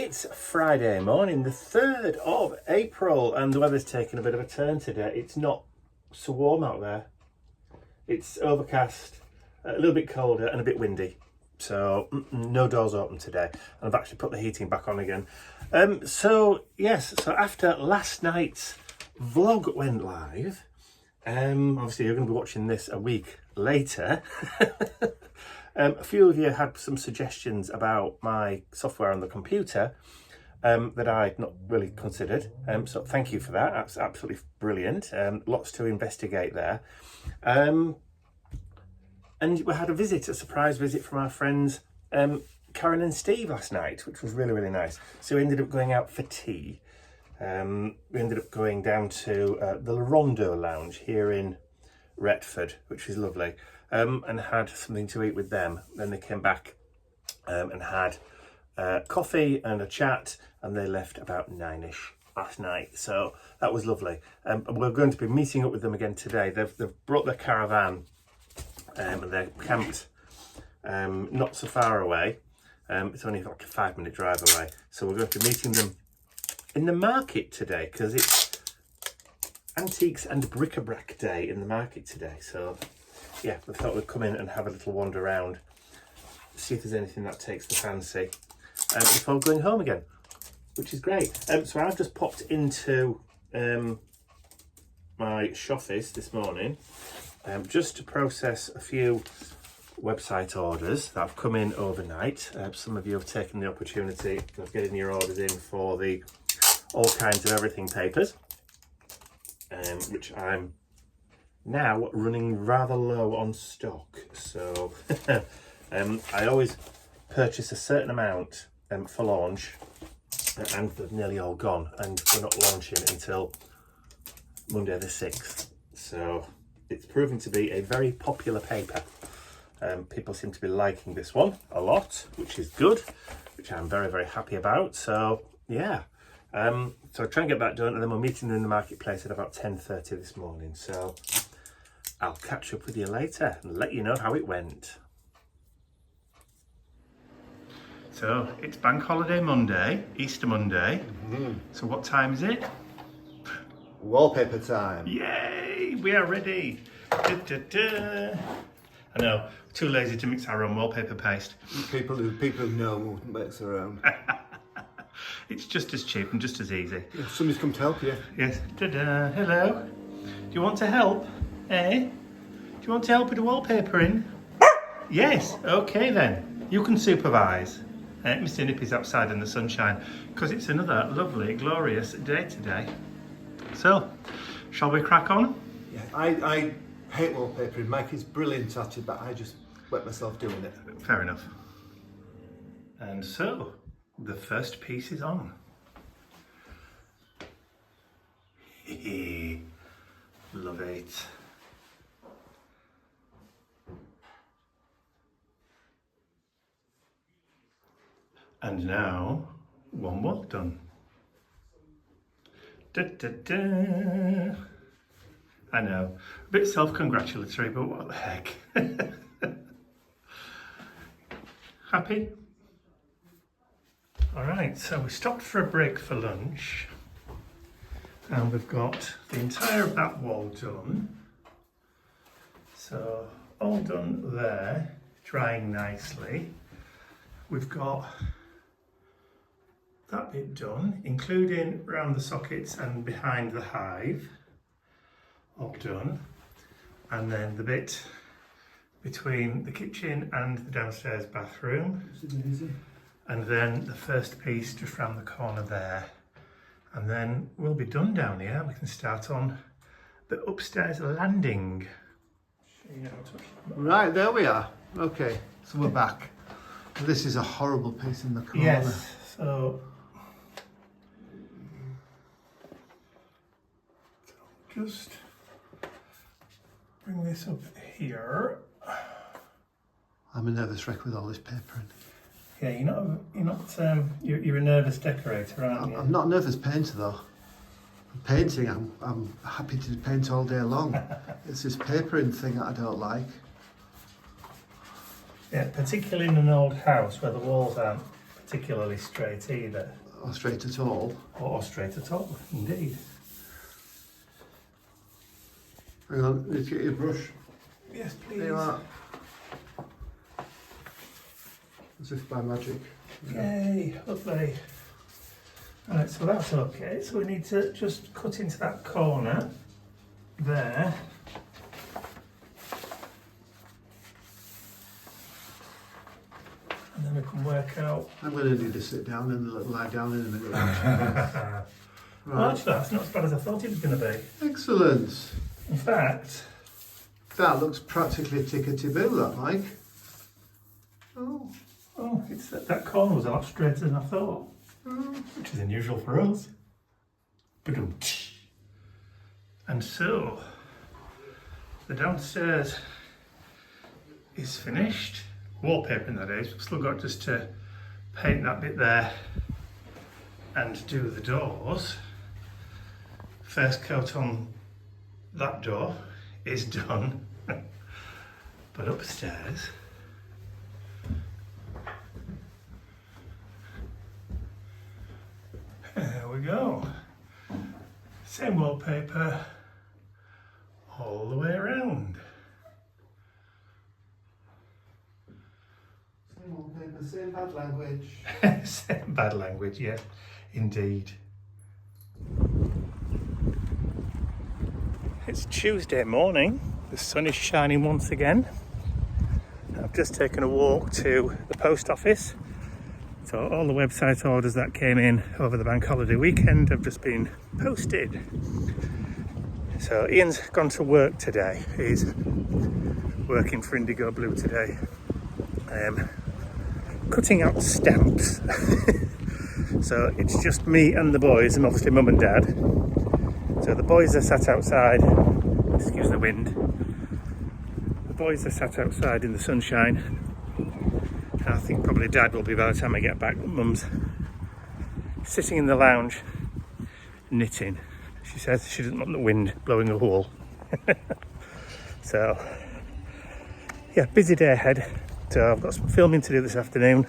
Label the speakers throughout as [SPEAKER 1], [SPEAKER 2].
[SPEAKER 1] It's Friday morning, the 3rd of April, and the weather's taken a bit of a turn today. It's not so warm out there. It's overcast, a little bit colder and a bit windy. So no doors open today. And I've actually put the heating back on again. So after last night's vlog went live, obviously you're going to be watching this a week later. A few of you had some suggestions about my software on the computer that I'd not really considered. So thank you for that. That's absolutely brilliant. Lots to investigate there. And we had a surprise visit from our friends Karen and Steve last night, which was really, really nice. So we ended up going out for tea. We ended up going down to the Rondo Lounge here in Retford, which is lovely. And had something to eat with them. Then they came back and had coffee and a chat, and they left about 9ish last night. So that was lovely. We're going to be meeting up with them again today. They've brought their caravan and they're camped not so far away. It's only like a 5-minute drive away. So we're going to be meeting them in the market today because it's Antiques and Bric-a-Brac Day in the market today. So yeah, we thought we'd come in and have a little wander around, see if there's anything that takes the fancy before going home again, which is great. So I've just popped into my shoffice this morning just to process a few website orders that have come in overnight. Some of you have taken the opportunity of getting your orders in for the all kinds of everything papers, which I'm now running rather low on stock. So I always purchase a certain amount for launch, and they're nearly all gone, and we're not launching until Monday the 6th. So it's proven to be a very popular paper. People seem to be liking this one a lot, which is good, which I'm very, very happy about. So yeah, so try and get that done, and then we're meeting them in the marketplace at about 10:30 this morning. So I'll catch up with you later and let you know how it went. So it's Bank Holiday Monday, Easter Monday. So what time is it?
[SPEAKER 2] Wallpaper time.
[SPEAKER 1] Yay, we are ready. Da, da, da. I know, too lazy to mix our own wallpaper paste.
[SPEAKER 2] People who know won't mix their own.
[SPEAKER 1] It's just as cheap and just as easy.
[SPEAKER 2] Yeah, somebody's come to help you.
[SPEAKER 1] Yes. Ta-da. Hello. Do you want to help? Eh? Do you want to help with the wallpapering? Yes. Okay then. You can supervise. Mr. Nippy's outside in the sunshine because it's another lovely, glorious day today. So, shall we crack on?
[SPEAKER 2] Yeah, I hate wallpapering. Mike is brilliant at it, but I just wet myself doing it.
[SPEAKER 1] Fair enough. And so, the first piece is on. Love it. And now, one more done. Da, da, da. I know, a bit self-congratulatory, but what the heck. Happy? All right, so we stopped for a break for lunch, and we've got the entire of that wall done. So all done there, drying nicely. We've got that bit done, including around the sockets and behind the hive, all done. And then the bit between the kitchen and the downstairs bathroom. And then the first piece just round the corner there. And then we'll be done down here. We can start on the upstairs landing.
[SPEAKER 2] Right, there we are. Okay, so we're back. This is a horrible piece in the corner.
[SPEAKER 1] Yes, so just bring this up here.
[SPEAKER 2] I'm a nervous wreck with all this paper in.
[SPEAKER 1] Yeah, you're a nervous decorator, aren't you?
[SPEAKER 2] I'm not a nervous painter though. Painting, I'm happy to paint all day long. It's this papering thing that I don't like.
[SPEAKER 1] Yeah, particularly in an old house where the walls aren't particularly straight either.
[SPEAKER 2] Or straight at all.
[SPEAKER 1] Or straight at all, indeed.
[SPEAKER 2] Hang on, let's get your brush.
[SPEAKER 1] Yes, please.
[SPEAKER 2] There you are. As if by magic.
[SPEAKER 1] Yay, lovely. Right, so that's okay. So we need to just cut into that corner there. And then we can work out.
[SPEAKER 2] I'm going to need to sit down and lie down in a minute.
[SPEAKER 1] Well,
[SPEAKER 2] Right.
[SPEAKER 1] actually, that's not as bad as I thought it was going to be.
[SPEAKER 2] Excellent.
[SPEAKER 1] In fact,
[SPEAKER 2] That looks practically tickety-boo, that, Mike.
[SPEAKER 1] oh, it's that corner was a lot straighter than I thought, which is unusual for us. Ba-dum-tsh. And so, the downstairs is finished. Wallpapering, that is. We've still got just to paint that bit there and do the doors. First coat on that door is done. But upstairs, there we go. Same wallpaper all the way around.
[SPEAKER 2] Same wallpaper, same bad language.
[SPEAKER 1] Same bad language, yeah, indeed. It's Tuesday morning. The sun is shining once again. I've just taken a walk to the post office. So all the website orders that came in over the bank holiday weekend have just been posted. So Ian's gone to work today. He's working for Indigo Blue today. Cutting out stamps. So it's just me and the boys, and obviously mum and dad. So the boys are sat outside, excuse the wind. The boys are sat outside in the sunshine. And I think probably dad will be by the time I get back. Mum's sitting in the lounge, knitting. She says she doesn't want the wind blowing a hole. So, yeah, busy day ahead. So I've got some filming to do this afternoon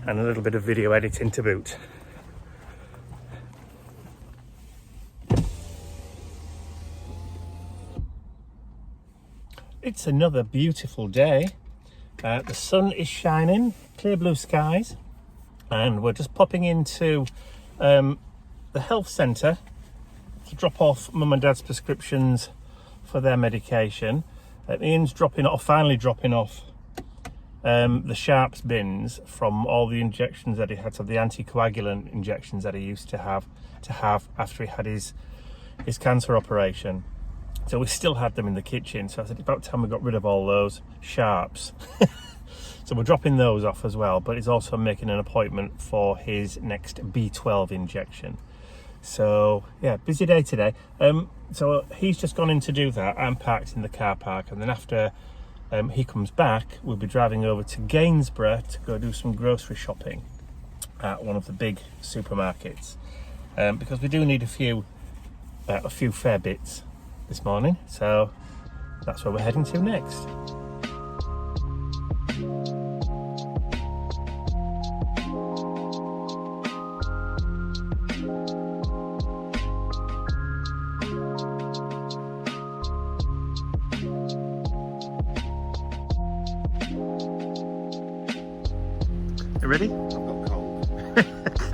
[SPEAKER 1] and a little bit of video editing to boot. It's another beautiful day. The sun is shining, clear blue skies, and we're just popping into the health centre to drop off mum and dad's prescriptions for their medication. Ian's finally dropping off the Sharps bins from all the injections that he had, so the anticoagulant injections that he used to have after he had his cancer operation. So we still had them in the kitchen, so I said it's about time we got rid of all those Sharps. So we're dropping those off as well, but he's also making an appointment for his next B12 injection. So yeah, busy day today. So he's just gone in to do that. I'm parked in the car park, and then after he comes back, we'll be driving over to Gainsborough to go do some grocery shopping at one of the big supermarkets, because we do need a few fair bits this morning. So that's where we're heading to next. You ready?
[SPEAKER 2] I've got cold. Go for a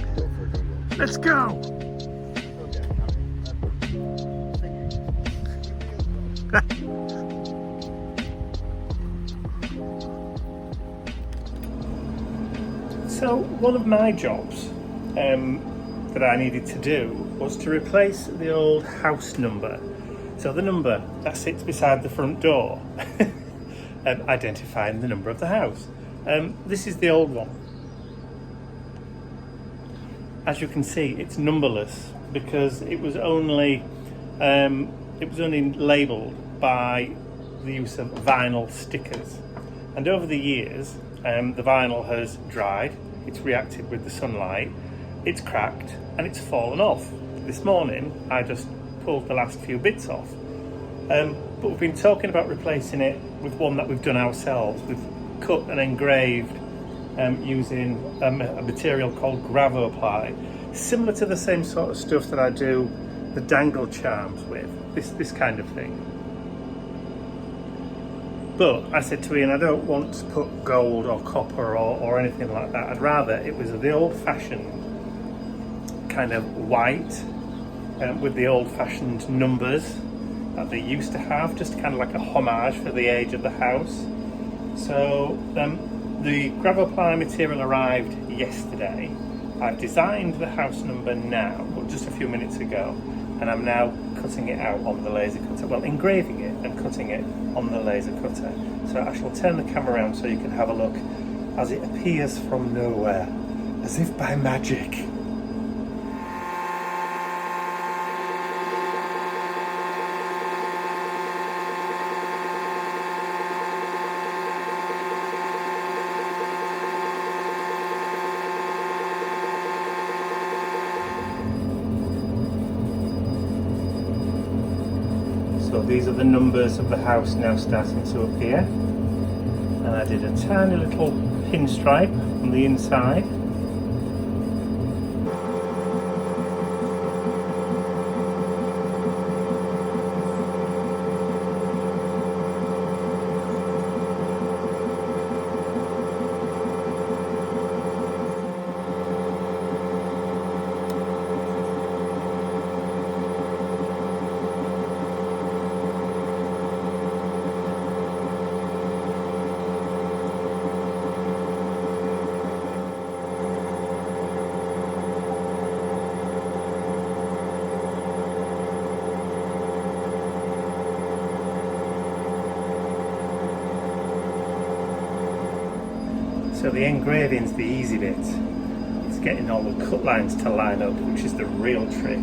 [SPEAKER 2] good one.
[SPEAKER 1] Let's go! So one of my jobs that I needed to do was to replace the old house number. So the number that sits beside the front door, identifying the number of the house. This is the old one. As you can see, it's numberless because it was only labelled by the use of vinyl stickers, and over the years the vinyl has dried, it's reacted with the sunlight, it's cracked and it's fallen off. This morning I just pulled the last few bits off, but we've been talking about replacing it with one that we've done ourselves. We've cut and engraved using a material called Gravoply, similar to the same sort of stuff that I do the dangle charms with, this kind of thing. But I said to Ian, I don't want to put gold or copper or anything like that. I'd rather it was the old-fashioned kind of white with the old-fashioned numbers that they used to have, just kind of like a homage for the age of the house. So the Gravoply material arrived yesterday. I've designed the house number now, well, just a few minutes ago, and I'm now cutting it out on the laser cutter. Well, engraving it and cutting it on the laser cutter. So I shall turn the camera around so you can have a look as it appears from nowhere, as if by magic. So these are the numbers of the house now starting to appear, and I did a tiny little pinstripe on the inside. So the engraving's the easy bit. It's getting all the cut lines to line up, which is the real trick.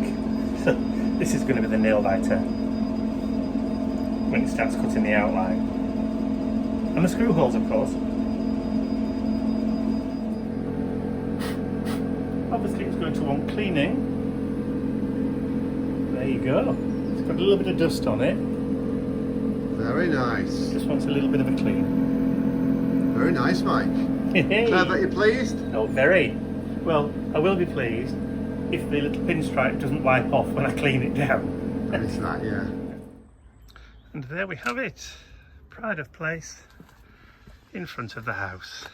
[SPEAKER 1] So this is going to be the nail biter when it starts cutting the outline. And the screw holes, of course. Obviously it's going to want cleaning. There you go. It's got a little bit of dust on it.
[SPEAKER 2] Very nice.
[SPEAKER 1] Just wants a little bit of a clean.
[SPEAKER 2] Very nice, Mike. Glad that you're pleased?
[SPEAKER 1] Oh, very. Well, I will be pleased if the little pinstripe doesn't wipe off when I clean it down.
[SPEAKER 2] It's that, yeah.
[SPEAKER 1] And there we have it. Pride of place in front of the house.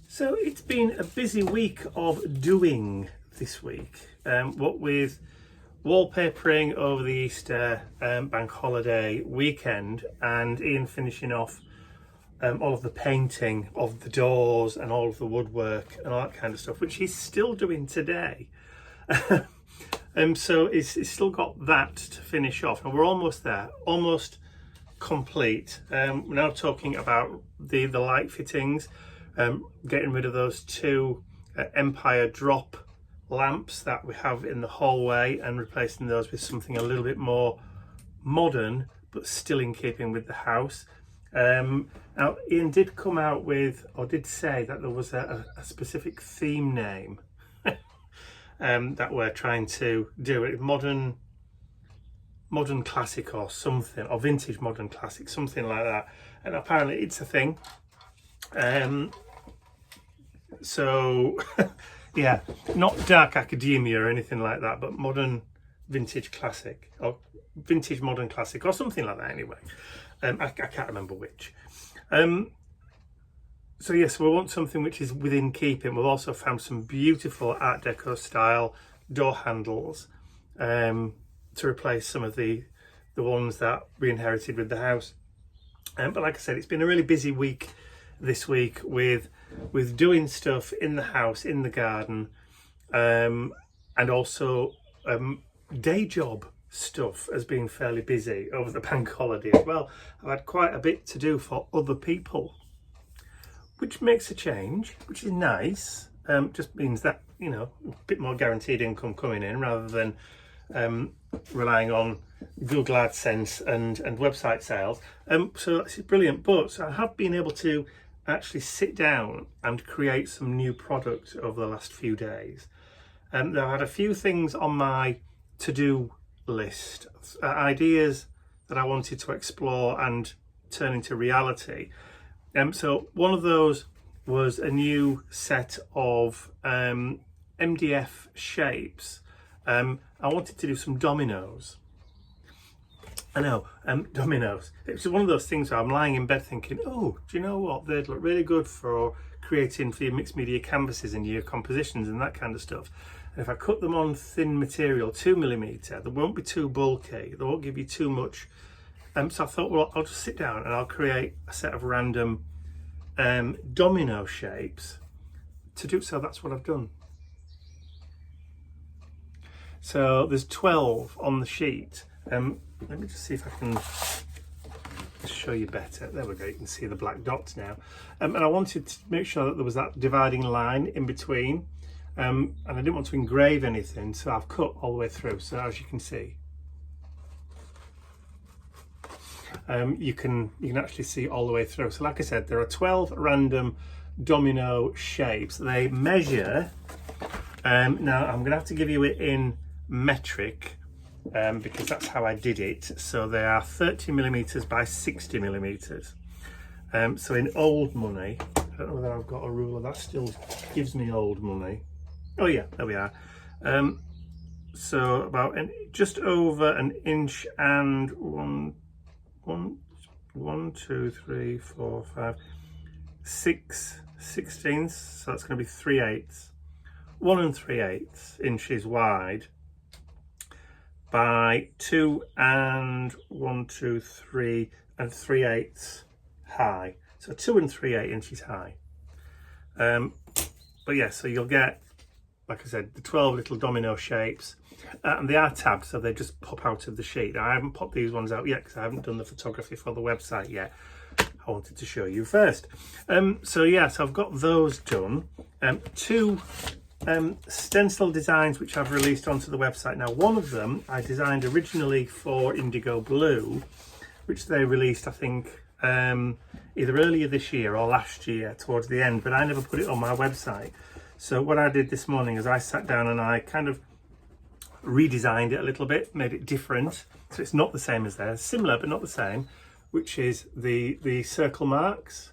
[SPEAKER 1] So it's been a busy week of doing this week. What with wallpapering over the Easter bank holiday weekend, and Ian finishing off all of the painting of the doors and all of the woodwork and all that kind of stuff, which he's still doing today. So he's still got that to finish off, and we're almost there, almost complete. We're now talking about the light fittings, getting rid of those two Empire drop lamps that we have in the hallway and replacing those with something a little bit more modern but still in keeping with the house. Now Ian did come out with, or did say, that there was a specific theme name that we're trying to do. It modern classic or something, or vintage modern classic, something like that, and apparently it's a thing. So yeah, not dark academia or anything like that, but modern vintage classic, or vintage modern classic, or something like that anyway. I can't remember which. So yes, we want something which is within keeping. We've also found some beautiful Art Deco style door handles to replace some of the ones that we inherited with the house. But like I said, it's been a really busy week this week with doing stuff in the house, in the garden, and also day job stuff has been fairly busy over the bank holiday as well. I've had quite a bit to do for other people, which makes a change, which is nice. Just means that, you know, a bit more guaranteed income coming in rather than relying on Google AdSense and website sales. So that's brilliant. But I have been able to actually sit down and create some new products over the last few days. I've had a few things on my to-do list, ideas that I wanted to explore and turn into reality. So one of those was a new set of MDF shapes. I wanted to do some dominoes. I know, dominoes. It's one of those things where I'm lying in bed thinking, oh, do you know what? They'd look really good for creating for your mixed media canvases and your compositions and that kind of stuff. And if I cut them on thin material, 2mm, they won't be too bulky. They won't give you too much. So I thought, well, I'll just sit down and I'll create a set of random domino shapes. To do so, that's what I've done. So there's 12 on the sheet. Let me just see if I can show you better. There we go, you can see the black dots now. And I wanted to make sure that there was that dividing line in between. And I didn't want to engrave anything, so I've cut all the way through. So as you can see, you can actually see all the way through. So like I said, there are 12 random domino shapes. They measure, now I'm going to have to give you it in metric, because that's how I did it. So they are 30mm by 60mm. So in old money, I don't know whether I've got a ruler that still gives me old money. Oh yeah, there we are. So about just over an inch and 6 sixteenths. So that's going to be 3/8. 1 3/8 inches wide by 2 3 3/8 high. So 2 3/8 inches high. But yeah, so you'll get, like I said, the 12 little domino shapes, and they are tabbed, so they just pop out of the sheet. Now, I haven't popped these ones out yet because I haven't done the photography for the website yet. I wanted to show you first. So yeah, so I've got those done. 2 stencil designs which I've released onto the website. Now, one of them I designed originally for Indigo Blue, which they released, I think, either earlier this year or last year towards the end, but I never put it on my website. So what I did this morning is I sat down and I kind of redesigned it a little bit, made it different, so it's not the same as theirs, similar but not the same, which is the circle marks.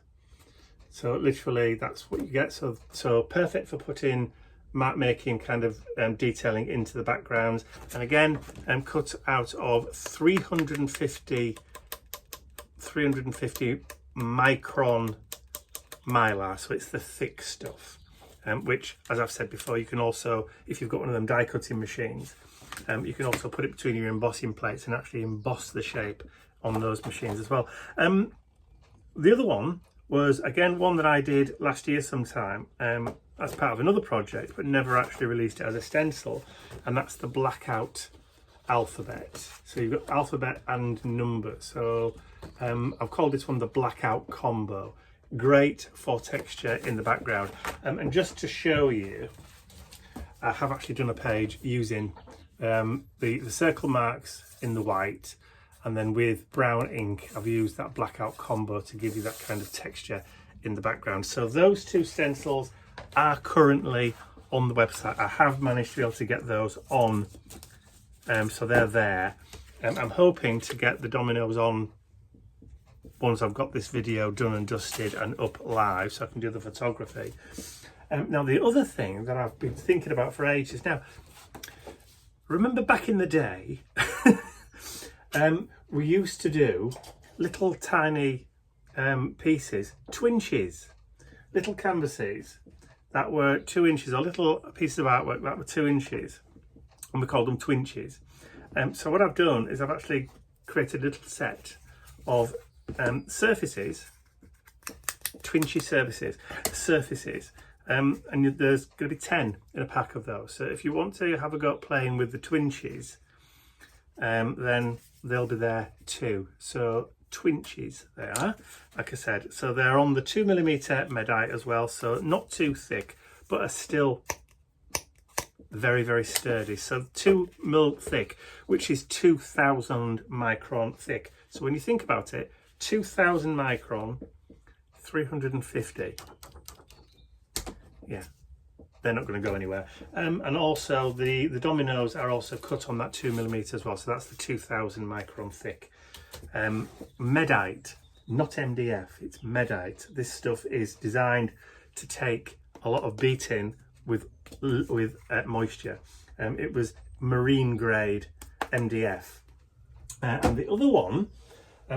[SPEAKER 1] So literally that's what you get. So perfect for putting mark making kind of detailing into the backgrounds. And again, cut out of 350 micron mylar, so it's the thick stuff, which, as I've said before, you can also, if you've got one of them die cutting machines, you can also put it between your embossing plates and actually emboss the shape on those machines as well. The other one was, again, one that I did last year sometime as part of another project, but never actually released it as a stencil, and that's the blackout alphabet. So you've got alphabet and numbers. So I've called this one the blackout combo. Great for texture in the background. And just to show you, I have actually done a page using the circle marks in the white, and then with brown ink I've used that blackout combo to give you that kind of texture in the background. So those 2 stencils are currently on the website. I have managed to be able to get those on, so they're there. I'm hoping to get the dominoes on once I've got this video done and dusted and up live, so I can do the photography. Now, the other thing that I've been thinking about for ages now, remember back in the day, we used to do little tiny pieces, twinches, little canvases that were 2 inches, or little pieces of artwork that were 2 inches, and we called them twinches. So what I've done is I've actually created a little set of surfaces, twinchy surfaces, and there's going to be 10 in a pack of those. So if you want to have a go at playing with the twinches, then they'll be there too. So twinches they are, like I said. So they're on the 2mm medite as well, so not too thick, but are still very, very sturdy. So 2 mil thick, which is 2000 micron thick. So when you think about it, 2000 micron, 350. Yeah, they're not going to go anywhere. And also the dominoes are also cut on that 2mm as well. So that's the 2000 micron thick. Medite, not MDF, it's Medite. This stuff is designed to take a lot of beating with moisture. It was marine grade MDF. And the other one,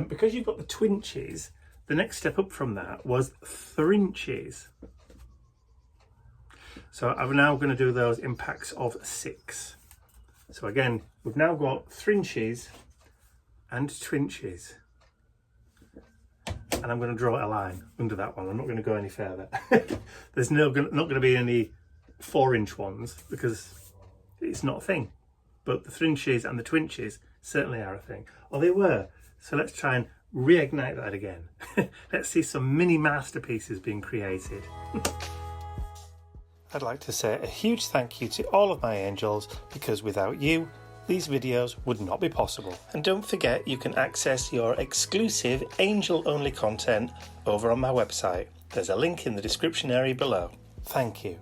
[SPEAKER 1] because you've got the twinches, the next step up from that was thrinches. So I'm now going to do those in packs of 6. So again, we've now got thrinches and twinches. And I'm going to draw a line under that one. I'm not going to go any further. There's not going to be any 4-inch ones because it's not a thing. But the thrinches and the twinches certainly are a thing. Or they were. So let's try and reignite that again. Let's see some mini masterpieces being created. I'd like to say a huge thank you to all of my angels, because without you, these videos would not be possible. And don't forget, you can access your exclusive angel-only content over on my website. There's a link in the description area below. Thank you.